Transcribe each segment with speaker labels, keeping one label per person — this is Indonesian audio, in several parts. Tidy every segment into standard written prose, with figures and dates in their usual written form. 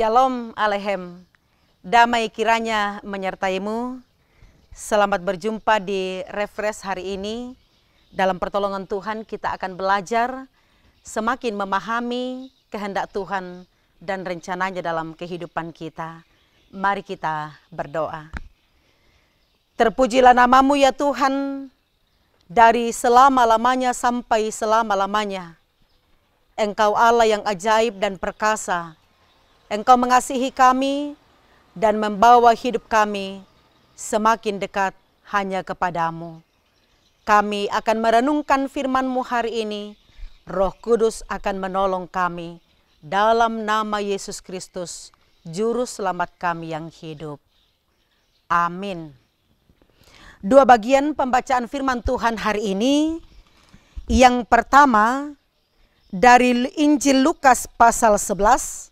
Speaker 1: Shalom Alehem, damai kiranya menyertaimu. Selamat berjumpa di Refresh hari ini. Dalam pertolongan Tuhan kita akan belajar semakin memahami kehendak Tuhan dan rencananya dalam kehidupan kita. Mari kita berdoa. Terpujilah namamu ya Tuhan, dari selama-lamanya sampai selama-lamanya. Engkau Allah yang ajaib dan perkasa. Engkau mengasihi kami dan membawa hidup kami semakin dekat hanya kepadamu. Kami akan merenungkan firman-Mu hari ini. Roh Kudus akan menolong kami dalam nama Yesus Kristus, Juru Selamat kami yang hidup. Amin. Dua bagian pembacaan firman Tuhan hari ini. Yang pertama dari Injil Lukas pasal 11.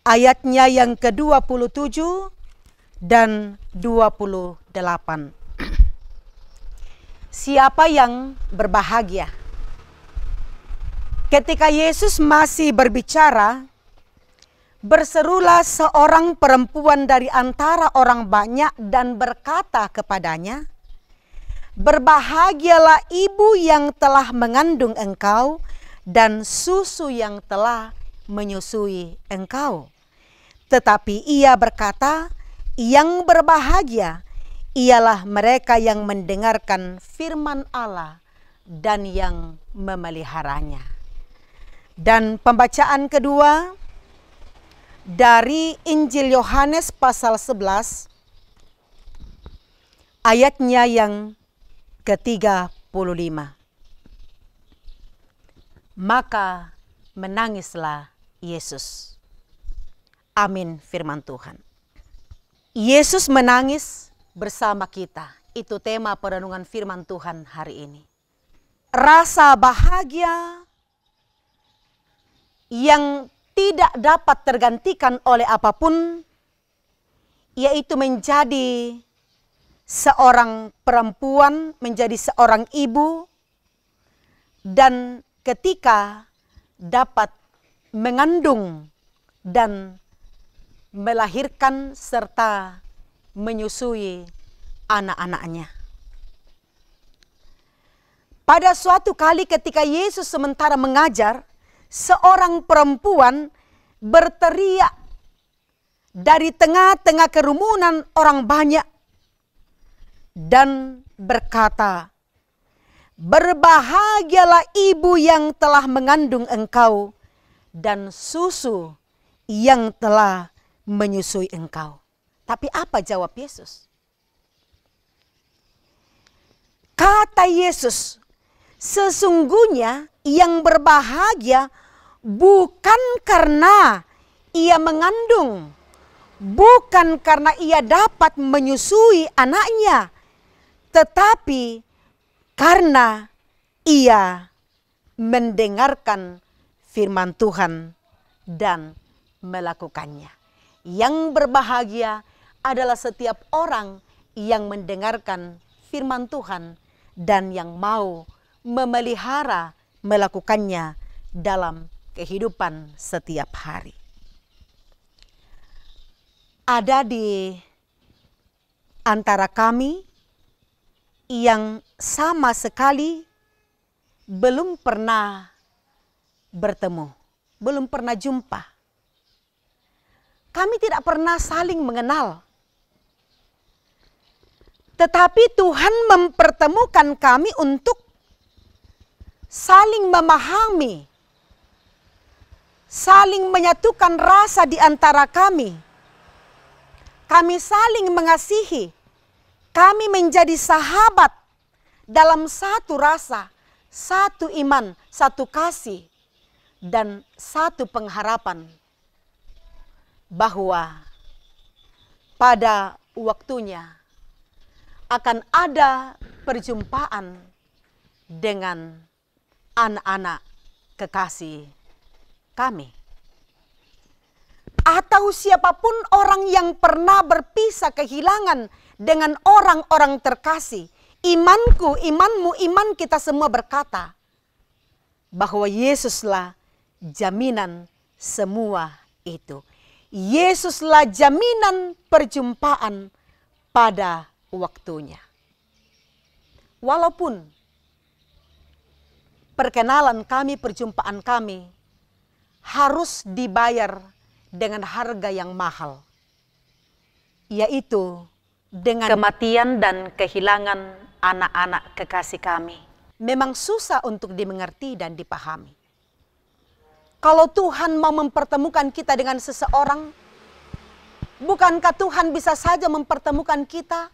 Speaker 1: Ayatnya yang ke-27 dan 28. Siapa yang berbahagia? Ketika Yesus masih berbicara, berserulah seorang perempuan dari antara orang banyak dan berkata kepadanya, "Berbahagialah ibu yang telah mengandung engkau dan susu yang telah menyusui engkau." Tetapi ia berkata, "Yang berbahagia ialah mereka yang mendengarkan firman Allah dan yang memeliharanya." Dan pembacaan kedua dari Injil Yohanes pasal 11 ayatnya yang ke-35. Maka menangislah Yesus. Amin firman Tuhan. Yesus menangis bersama kita. Itu tema perenungan firman Tuhan hari ini. Rasa bahagia yang tidak dapat tergantikan oleh apapun, yaitu menjadi seorang perempuan, menjadi seorang ibu, dan ketika dapat mengandung dan melahirkan serta menyusui anak-anaknya. Pada suatu kali ketika Yesus sementara mengajar, seorang perempuan berteriak dari tengah-tengah kerumunan orang banyak dan berkata, "Berbahagialah ibu yang telah mengandung engkau dan susu yang telah menyusui engkau." Tapi apa jawab Yesus? Kata Yesus, "Sesungguhnya yang berbahagia bukan karena ia mengandung, bukan karena ia dapat menyusui anaknya, tetapi karena ia mendengarkan firman Tuhan dan melakukannya." Yang berbahagia adalah setiap orang yang mendengarkan firman Tuhan dan yang mau memelihara, melakukannya dalam kehidupan setiap hari. Ada di antara kami yang sama sekali belum pernah bertemu, belum pernah jumpa. Kami tidak pernah saling mengenal. Tetapi Tuhan mempertemukan kami untuk saling memahami, saling menyatukan rasa di antara kami. Kami saling mengasihi. Kami menjadi sahabat dalam satu rasa, satu iman, satu kasih, dan satu pengharapan bahwa pada waktunya akan ada perjumpaan dengan anak-anak kekasih kami. Atau siapapun orang yang pernah berpisah kehilangan dengan orang-orang terkasih. Imanku, imanmu, iman kita semua berkata bahwa Yesuslah jaminan semua itu. Yesuslah jaminan perjumpaan pada waktunya. Walaupun perkenalan kami, perjumpaan kami harus dibayar dengan harga yang mahal, yaitu dengan kematian dan kehilangan anak-anak kekasih kami. Memang susah untuk dimengerti dan dipahami. Kalau Tuhan mau mempertemukan kita dengan seseorang, bukankah Tuhan bisa saja mempertemukan kita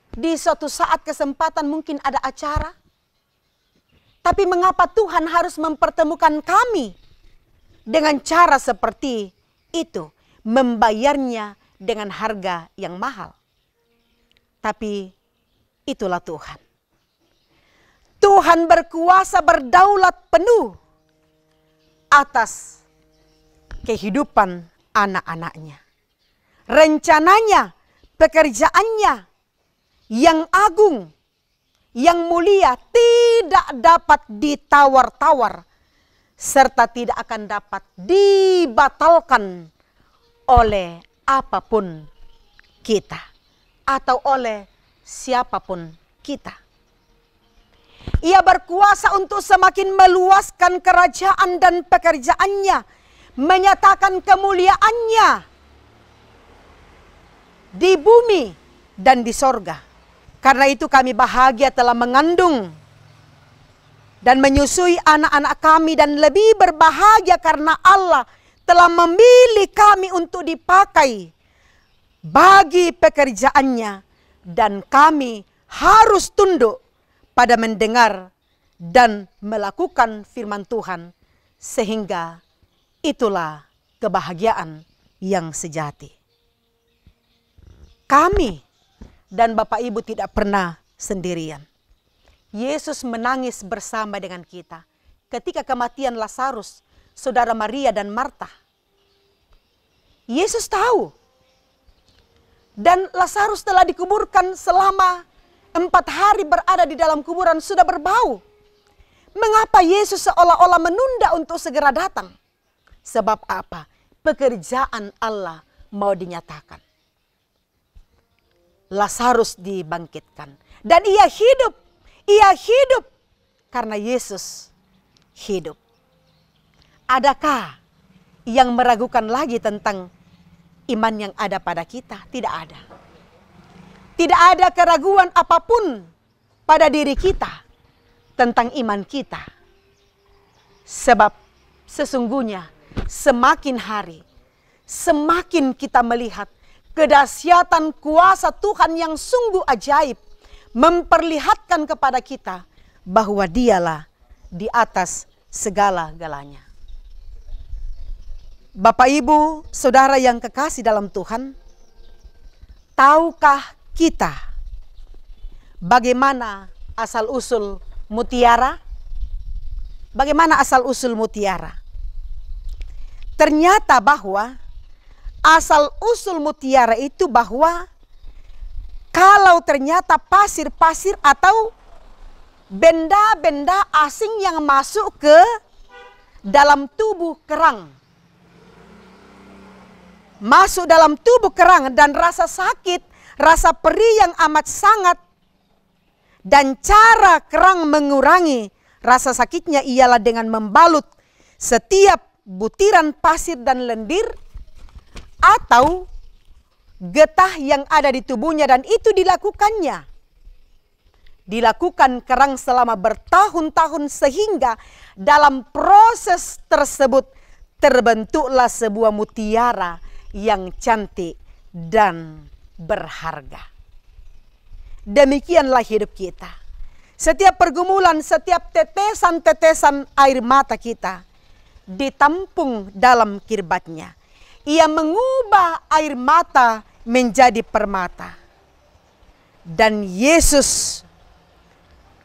Speaker 1: di suatu saat kesempatan, mungkin ada acara? Tapi mengapa Tuhan harus mempertemukan kami dengan cara seperti itu, membayarnya dengan harga yang mahal? Tapi itulah Tuhan. Tuhan berkuasa, berdaulat penuh atas kehidupan anak-anaknya. Rencananya, pekerjaannya yang agung, yang mulia tidak dapat ditawar-tawar, serta tidak akan dapat dibatalkan oleh apapun kita atau oleh siapapun kita. Ia berkuasa untuk semakin meluaskan kerajaan dan pekerjaannya, menyatakan kemuliaannya di bumi dan di sorga. Karena itu kami bahagia telah mengandung dan menyusui anak-anak kami, dan lebih berbahagia karena Allah telah memilih kami untuk dipakai bagi pekerjaannya, dan kami harus tunduk pada mendengar dan melakukan firman Tuhan, sehingga itulah kebahagiaan yang sejati. Kami dan Bapak Ibu tidak pernah sendirian. Yesus menangis bersama dengan kita ketika kematian Lazarus, saudara Maria dan Marta. Yesus tahu. Dan Lazarus telah dikuburkan selama 4 hari berada di dalam kuburan, sudah berbau. Mengapa Yesus seolah-olah menunda untuk segera datang? Sebab apa? Pekerjaan Allah mau dinyatakan. Lazarus dibangkitkan. Dan ia hidup. Ia hidup karena Yesus hidup. Adakah yang meragukan lagi tentang iman yang ada pada kita? Tidak ada. Tidak ada keraguan apapun pada diri kita tentang iman kita. Sebab sesungguhnya semakin hari, semakin kita melihat kedahsyatan kuasa Tuhan yang sungguh ajaib, memperlihatkan kepada kita bahwa Dialah di atas segala-galanya. Bapak, Ibu, Saudara yang kekasih dalam Tuhan, tahukah kita bagaimana asal-usul mutiara? Bagaimana asal-usul mutiara? Ternyata bahwa asal-usul mutiara itu bahwa kalau ternyata pasir-pasir atau benda-benda asing yang masuk ke dalam tubuh kerang, masuk dalam tubuh kerang, dan rasa sakit, rasa perih yang amat sangat, dan cara kerang mengurangi rasa sakitnya ialah dengan membalut setiap butiran pasir dan lendir atau getah yang ada di tubuhnya, dan itu dilakukannya. Dilakukan kerang selama bertahun-tahun, sehingga dalam proses tersebut terbentuklah sebuah mutiara yang cantik dan berharga. Demikianlah hidup kita. Setiap pergumulan, setiap tetesan-tetesan air mata kita ditampung dalam kirbatnya. Ia mengubah air mata menjadi permata. Dan Yesus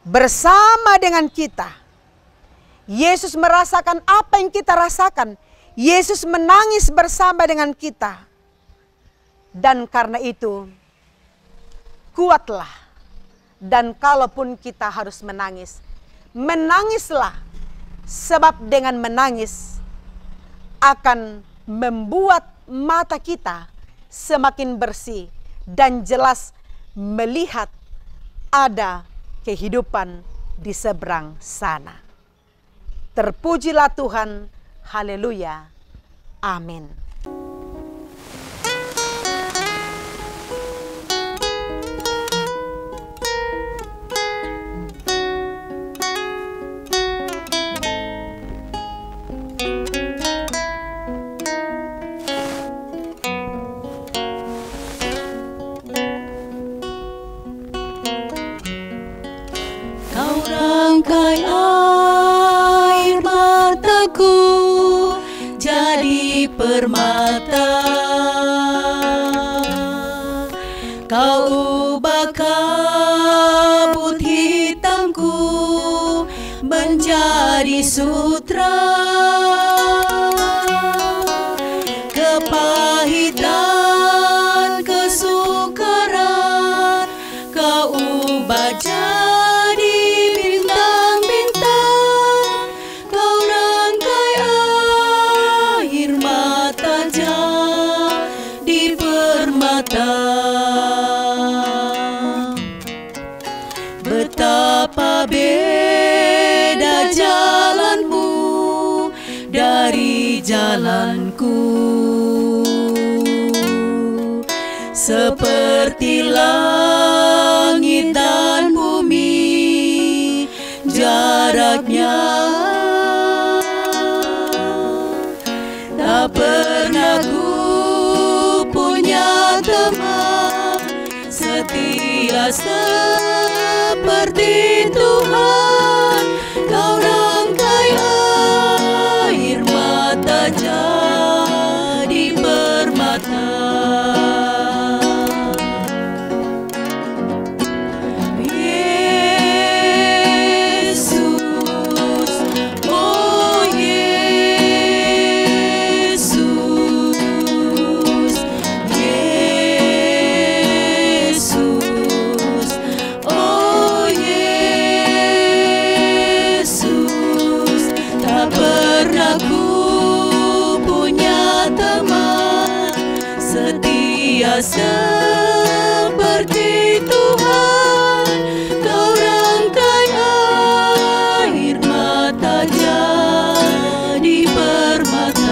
Speaker 1: bersama dengan kita. Yesus merasakan apa yang kita rasakan. Yesus menangis bersama dengan kita. Dan karena itu, kuatlah. Dan kalaupun kita harus menangis, menangislah. Sebab dengan menangis akan membuat mata kita semakin bersih dan jelas melihat ada kehidupan di seberang sana. Terpujilah Tuhan, haleluya, amin.
Speaker 2: Rangkai air mataku jadi permata, Kau ubah kabut hitamku menjadi sutra, kepahitan kesukaran Kau ubah jadi bintang-bintang, Kau rangkai air mata jadi permata. Betapa beda jalanmu dari jalanku, seperti langit dan bumi jaraknya. Tak pernah ku punya teman setia seperti Tuhan. Kau rangkai air mata jadi permata. Seperti Tuhan, Kau rangkai air mata jadi permata.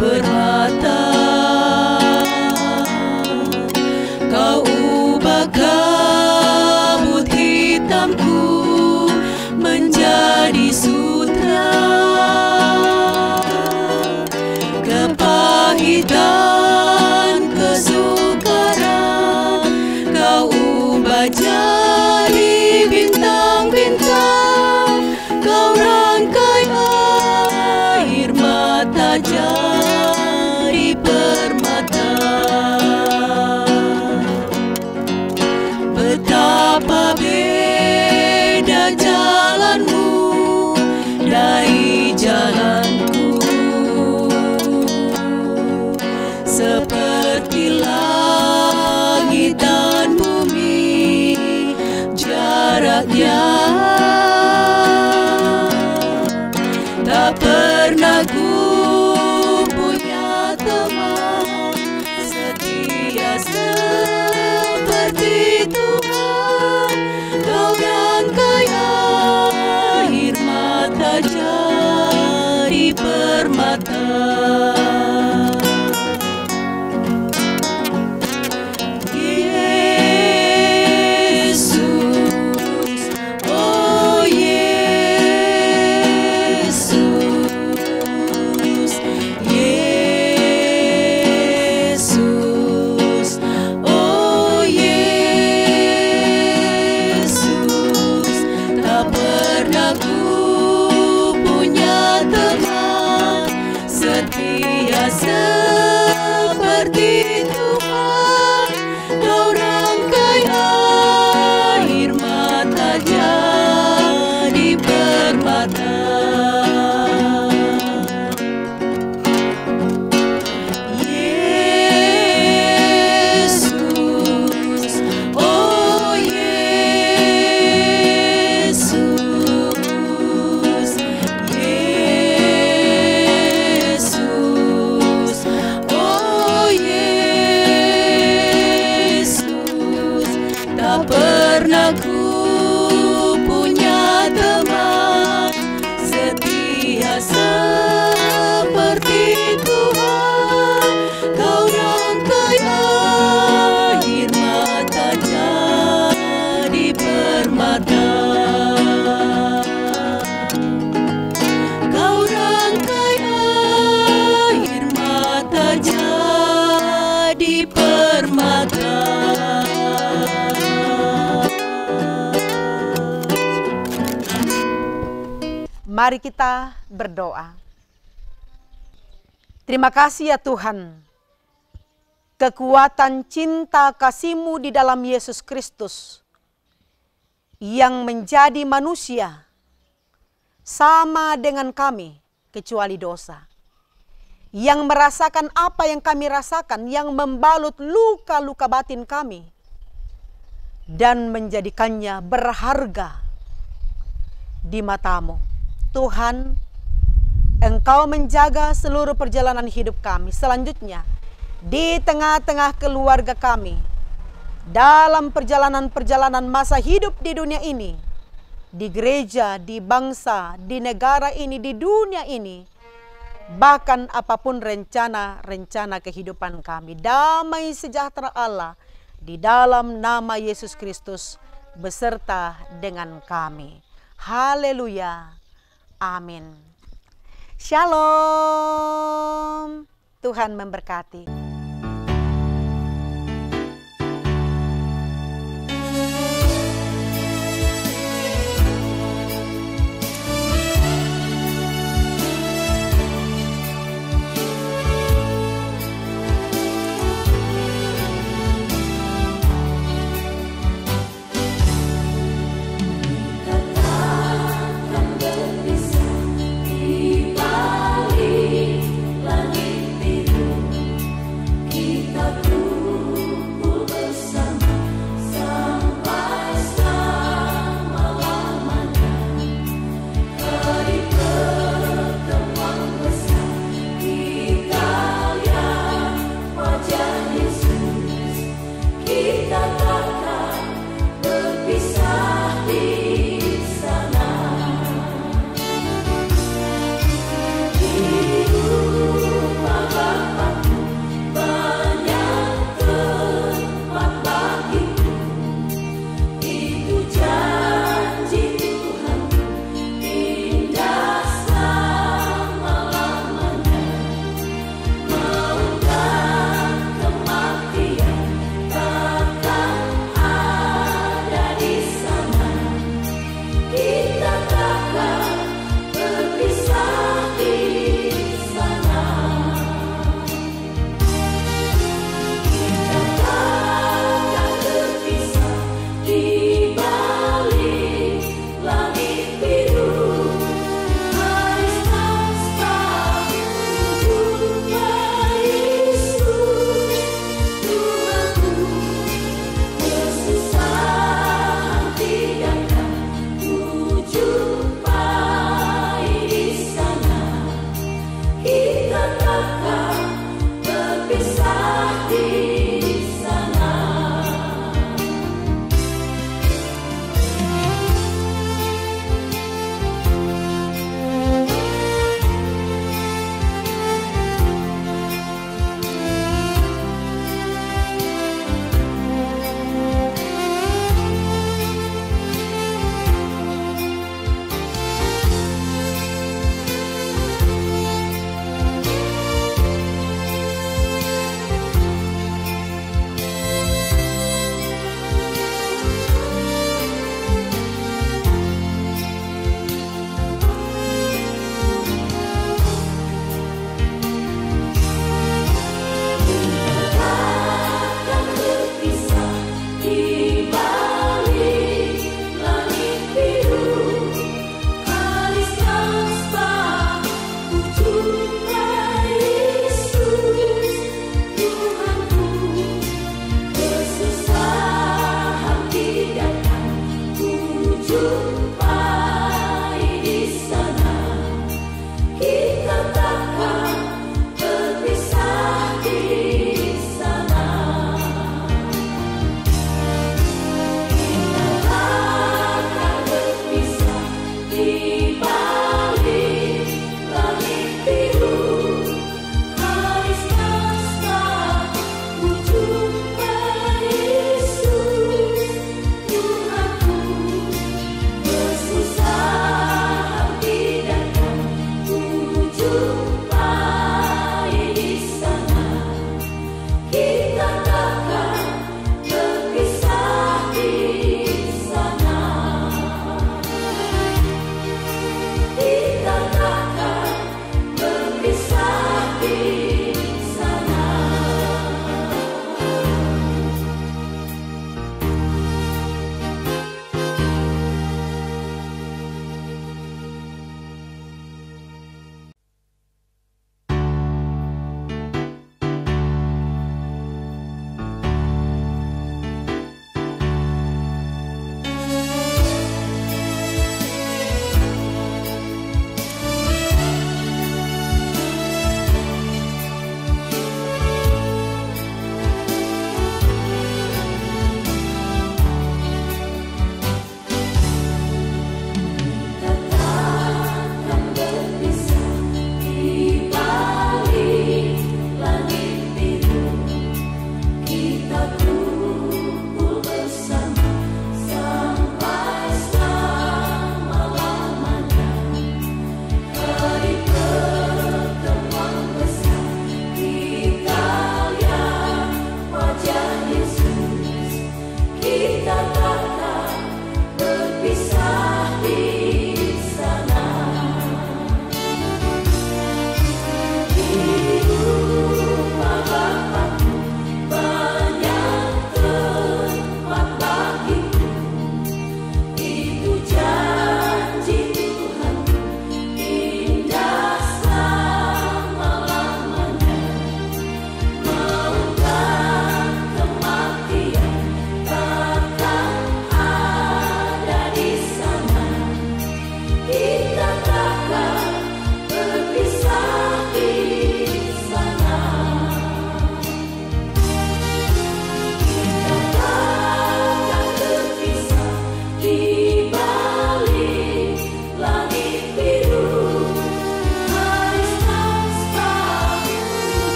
Speaker 2: Permata, Kau ubah kabut hitamku menjadi sutra, kepahitan kesukaran Kau ubah jadi bintang-bintang, Kau rangkai air mata jadi permata. Betapa beda jalanmu dari jalanku, seperti langit dan bumi jaraknya. Tak pernah ku punya teman setia seperti Tuhan. Kau rangkai air mata jadi permata.
Speaker 1: Mari kita berdoa. Terima kasih ya Tuhan, kekuatan cinta kasih-Mu di dalam Yesus Kristus yang menjadi manusia sama dengan kami kecuali dosa. Yang merasakan apa yang kami rasakan, yang membalut luka-luka batin kami dan menjadikannya berharga di mata-Mu. Tuhan, Engkau menjaga seluruh perjalanan hidup kami. Selanjutnya, di tengah-tengah keluarga kami, dalam perjalanan-perjalanan masa hidup di dunia ini, di gereja, di bangsa, di negara ini, di dunia ini, bahkan apapun rencana-rencana kehidupan kami, damai sejahtera Allah di dalam nama Yesus Kristus beserta dengan kami. Haleluya. Amin. Shalom. Tuhan memberkati.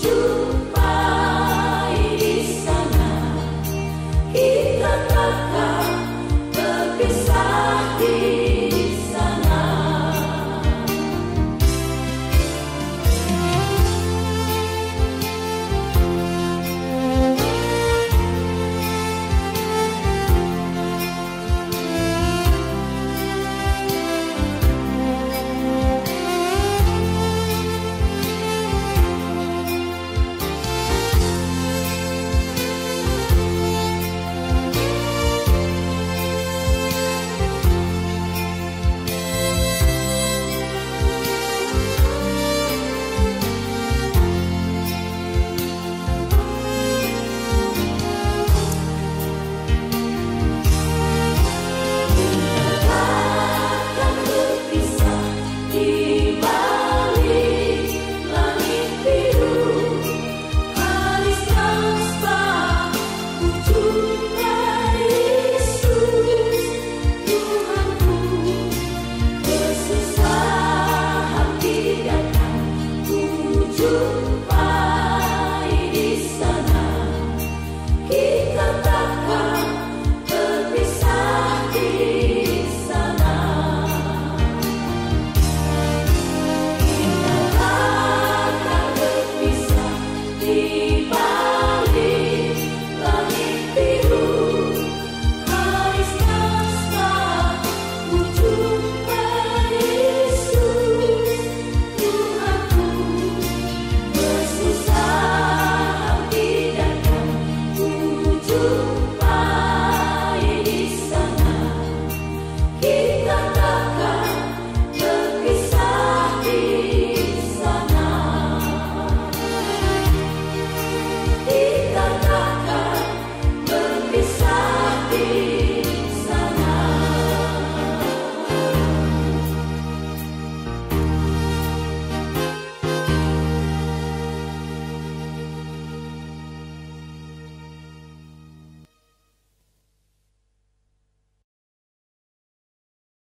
Speaker 2: Tuhan.